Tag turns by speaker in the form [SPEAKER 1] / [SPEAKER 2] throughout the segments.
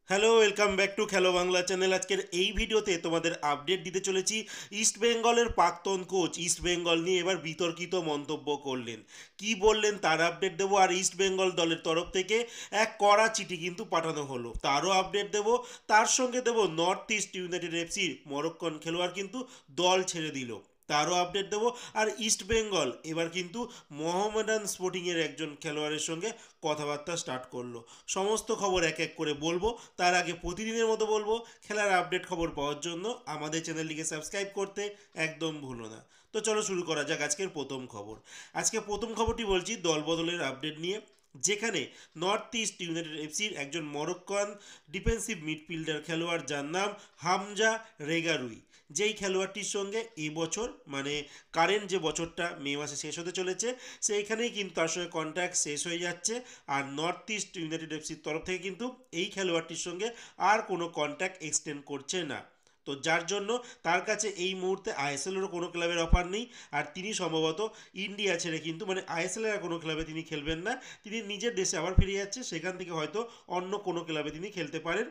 [SPEAKER 1] Hello, welcome back to খেলো Bangla channel. আজকের এই ভিডিওতে তোমাদের আপডেট দিতে চলেছি। ইস্ট বেঙ্গলের প্রাক্তন কোচ ইস্ট বেঙ্গল নিয়ে এবার বিতর্কিত মন্তব্য করলেন। কি বললেন তার আপডেট দেবো, আর ইস্ট বেঙ্গল দলের তরফ থেকে এক কড়া চিঠি কিন্তু পাঠানো হলো তারও আপডেট দেবো। তার সঙ্গে দেবো নর্থ ইস্ট ইউনাইটেড এফসির মরক্কন খেলোয়াড় কিন্তু দল ছেড়ে দিল, তারও আপডেট দেবো। আর ইস্ট বেঙ্গল এবার কিন্তু মোহামেডান স্পোর্টিংয়ের একজন খেলোয়াড়ের সঙ্গে কথাবার্তা স্টার্ট করলো। সমস্ত খবর এক এক করে বলবো। তার আগে প্রতিদিনের মতো বলবো, খেলার আপডেট খবর পাওয়ার জন্য আমাদের চ্যানেলটিকে সাবস্ক্রাইব করতে একদম ভুলো না। তো চলো শুরু করা যাক আজকের প্রথম খবর। আজকে প্রথম খবরটি বলছি দল বদলের আপডেট নিয়ে, যেখানে নর্থ ইস্ট ইউনাইটেড এফসির একজন মরক্কান ডিফেন্সিভ মিডফিল্ডার খেলোয়াড় যার নাম হামজা রেগারুই, যেই খেলোয়াড়টির সঙ্গে এবছর মানে কারেন্ট যে বছরটা মে মাসে শেষ হতে চলেছে সেইখানেই কিন্তু তার সঙ্গে কন্ট্রাক্ট শেষ হয়ে যাচ্ছে। আর নর্থ ইস্ট ইউনাইটেড এফসির তরফ থেকে কিন্তু এই খেলোয়াড়টির সঙ্গে আর কোনো কন্ট্রাক্ট এক্সটেন্ড করছে না। তো যার জন্য তার কাছে এই মুহূর্তে আইএসএলেরও কোনো ক্লাবের অফার নেই। আর তিনি সম্ভবত ইন্ডিয়া ছেড়ে কিন্তু মানে আইএসএলের আর কোনো ক্লাবে তিনি খেলবেন না। তিনি নিজের দেশে আবার ফিরে যাচ্ছে, সেখান থেকে হয়তো অন্য কোনো ক্লাবে তিনি খেলতে পারেন।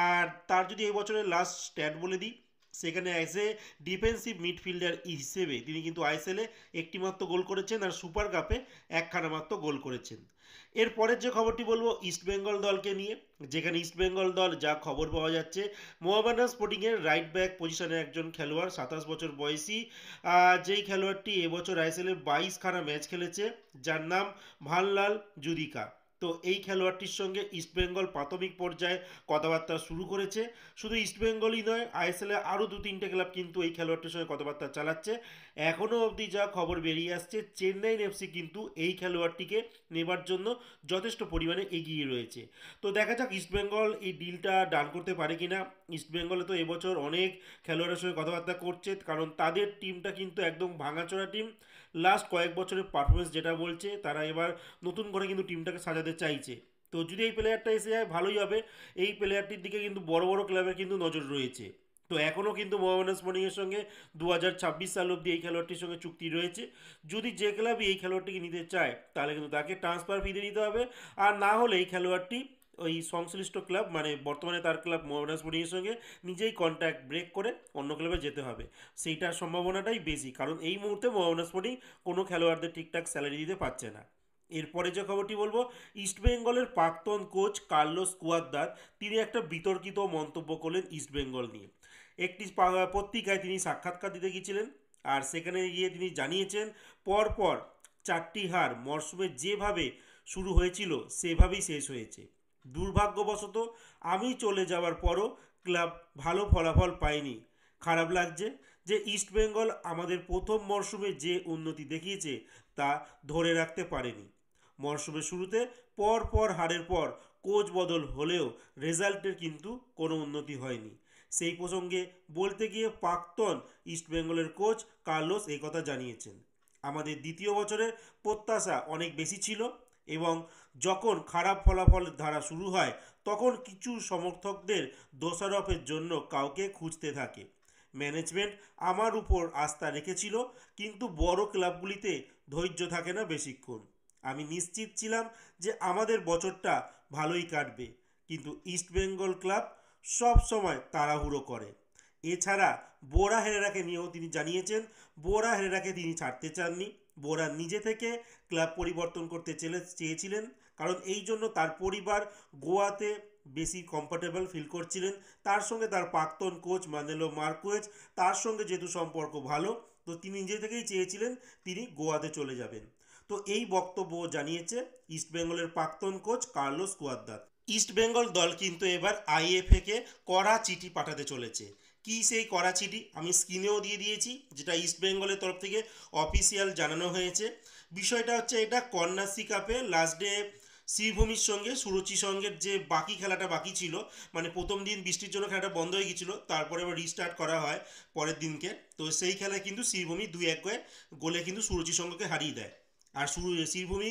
[SPEAKER 1] আর তার যদি এই বছরের লাস্ট স্ট্যাট বলে দিই, সেখানে অ্যাজ এ ডিফেন্সিভ মিডফিল্ডার হিসেবে তিনি কিন্তু আইএসএলে একটি মাত্র গোল করেছেন, আর সুপার কাপে একখানা মাত্র গোল করেছেন। এরপরের যে খবরটি বলবো ইস্টবেঙ্গল দলকে নিয়ে, যেখানে ইস্টবেঙ্গল দল যা খবর পাওয়া যাচ্ছে মোহামেডান স্পোর্টিংয়ের রাইট ব্যাক পজিশনে একজন খেলোয়াড় 27 বছর বয়সী, যেই খেলোয়াড়টি এবছর আইএসএলে 22খানা ম্যাচ খেলেছে, যার নাম ভানলাল জুদিকা। তো এই খেলোয়াড়টির সঙ্গে ইস্টবেঙ্গল প্রাথমিক পর্যায়ে কথাবার্তা শুরু করেছে। শুধু ইস্টবেঙ্গলই নয়, আইএসএলে আরও 2-3টে ক্লাব কিন্তু এই খেলোয়াড়টির সঙ্গে কথাবার্তা চালাচ্ছে। এখনও অবধি যা খবর বেরিয়ে আসছে, চেন্নাইন এফসি কিন্তু এই খেলোয়াড়টিকে নেবার জন্য যথেষ্ট পরিমাণে এগিয়ে রয়েছে। তো দেখা যাক ইস্টবেঙ্গল এই ডিলটা ডান করতে পারে কিনা। ইস্টবেঙ্গলে তো এবছর অনেক খেলোয়াড়ের সঙ্গে কথাবার্তা করছে, কারণ তাদের টিমটা কিন্তু একদম ভাঙাচোরা টিম। লাস্ট কয়েক বছরের পারফরমেন্স যেটা বলছে, তারা এবার নতুন করে কিন্তু টিমটাকে সাজাতে চাইছে। তো যদি এই প্লেয়ারটা এসে যায় ভালোই হবে। এই প্লেয়ারটির দিকে কিন্তু বড় বড় ক্লাবের কিন্তু নজর রয়েছে। তো এখনও কিন্তু মোহামেডান স্পোর্টিংয়ের সঙ্গে 2026 সাল অবধি এই খেলোয়াড়টির সঙ্গে চুক্তি রয়েছে। যদি যে ক্লাবই এই খেলোয়াড়টিকে নিতে চায় তাহলে কিন্তু তাকে ট্রান্সফার ফি দিয়ে দিতে হবে। আর না হলে এই খেলোয়াড়টি ওই সংশ্লিষ্ট ক্লাব মানে বর্তমানে তার ক্লাব মোহামেডান স্পোর্টিংয়ের সঙ্গে নিজেই কন্ট্রাক্ট ব্রেক করে অন্য ক্লাবে যেতে হবে। সেইটার সম্ভাবনাটাই বেশি, কারণ এই মুহূর্তে মোহামেডান স্পোর্টিং কোনো খেলোয়াড়দের ঠিকঠাক স্যালারি দিতে পারছে না। এরপরে যে খবরটি বলবো, ইস্টবেঙ্গলের প্রাক্তন কোচ কার্লোস কুয়াদ্রাদ তিনি একটা বিতর্কিত মন্তব্য করলেন ইস্টবেঙ্গল নিয়ে। একটি পত্রিকায় তিনি সাক্ষাৎকার দিতে গিয়েছিলেন, আর সেখানে গিয়ে তিনি জানিয়েছেন পরপর 4টি হার মরশুমে যেভাবে শুরু হয়েছিল সেভাবেই শেষ হয়েছে। দুর্ভাগ্যবশত আমি চলে যাওয়ার পরও ক্লাব ভালো ফলাফল পায়নি। খারাপ লাগছে যে ইস্টবেঙ্গল আমাদের প্রথম মরশুমে যে উন্নতি দেখিয়েছে তা ধরে রাখতে পারেনি। মরশুমের শুরুতে পর পর হারের পর কোচ বদল হলেও রেজাল্টের কিন্তু কোনো উন্নতি হয়নি। সেই প্রসঙ্গে বলতে গিয়ে প্রাক্তন ইস্টবেঙ্গলের কোচ কার্লোস এই কথা জানিয়েছেন, আমাদের দ্বিতীয় বছরের প্রত্যাশা অনেক বেশি ছিল এবং যখন খারাপ ফলাফল ধারা শুরু হয় তখন কিছু সমর্থকদের দোষারোপের জন্য কাউকে খুঁজতে থাকে। ম্যানেজমেন্ট আমার উপর আস্থা রেখেছিল, কিন্তু বড় ক্লাবগুলিতে ধৈর্য থাকে না বেশিক্ষণ। আমি নিশ্চিত ছিলাম যে আমাদের বছরটা ভালোই কাটবে, কিন্তু ইস্টবেঙ্গল ক্লাব সব সময় তাড়াহুড়ো করে। এছাড়া বোরা হেরেরাকে নিয়েও তিনি জানিয়েছেন বোরা হেরেরাকে তিনি ছাড়তে চাননি। বোরা নিজে থেকে ক্লাব পরিবর্তন করতে চেয়েছিলেন, কারণ এই জন্য তার পরিবার গোয়াতে বেশি কমফোর্টেবল ফিল করছিলেন। তার সঙ্গে তার প্রাক্তন কোচ মানেলো মার্কুয়েজ, তার সঙ্গে যেহেতু সম্পর্ক ভালো, তো তিনি নিজে থেকেই চেয়েছিলেন তিনি গোয়াতে চলে যাবেন। তো এই বক্তব্য জানিয়েছে ইস্টবেঙ্গলের প্রাক্তন কোচ কার্লোস কুয়াদ্রাদ। ইস্টবেঙ্গল দল কিন্তু এবার আইএফএকে কড়া চিঠি পাঠাতে চলেছে। কি সেই কড়া চিঠি আমি স্ক্রিনেও দিয়ে দিয়েছি, যেটা ইস্টবেঙ্গলের তরফ থেকে অফিসিয়াল জানানো হয়েছে। বিষয়টা হচ্ছে এটা কন্যাশ্রী কাপে লাস্ট ডে শ্রীভূমির সঙ্গে সুরুচি সঙ্গের যে বাকি খেলাটা বাকি ছিল, মানে প্রথম দিন বৃষ্টির জন্য খেলাটা বন্ধ হয়ে গিয়েছিল, তারপরে আবার রিস্টার্ট করা হয় পরের দিনকে। তো সেই খেলায় কিন্তু শ্রীভূমি 2-1 গোলে কিন্তু সুরুচি সঙ্গকে হারিয়ে দেয়। আর শ্রীভূমি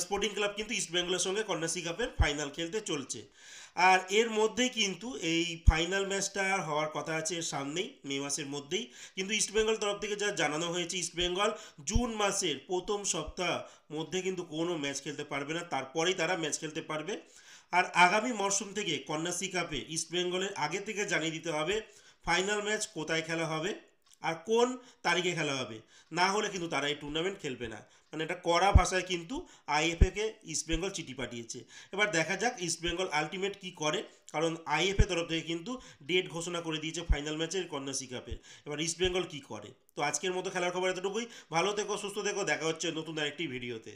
[SPEAKER 1] স্পোর্টিং ক্লাব কিন্তু ইস্টবেঙ্গলের সঙ্গে কন্যাশ্রী কাপের ফাইনাল খেলতে চলছে। আর এর মধ্যেই কিন্তু এই ফাইনাল ম্যাচটা হওয়ার কথা আছে এর সামনেই মে মাসের মধ্যেই। কিন্তু ইস্টবেঙ্গল তরফ থেকে যা জানানো হয়েছে, ইস্টবেঙ্গল জুন মাসের প্রথম সপ্তাহ মধ্যে কিন্তু কোনো ম্যাচ খেলতে পারবে না, তারপরেই তারা ম্যাচ খেলতে পারবে। আর আগামী মরশুম থেকে কন্যাশ্রী কাপে ইস্টবেঙ্গলের আগে থেকে জানিয়ে দিতে হবে ফাইনাল ম্যাচ কোথায় খেলা হবে আর কোন তারিখে খেলা হবে, না হলে কিন্তু তারা এই টুর্নামেন্ট খেলবে না। মানে এটা কড়া ভাষায় কিন্তু আইএফএকে ইস্টবেঙ্গল চিঠি পাঠিয়েছে। এবার দেখা যাক ইস্টবেঙ্গল আলটিমেট কি করে, কারণ আইএফএ তরফ থেকে কিন্তু ডেট ঘোষণা করে দিয়েছে ফাইনাল ম্যাচের কন্যাশ্রী কাপের। এবার ইস্টবেঙ্গল কি করে। তো আজকের মতো খেলার খবর এতটুকুই। ভালো থেকো, সুস্থ থেকো, দেখা হচ্ছে নতুন আরেকটি ভিডিওতে।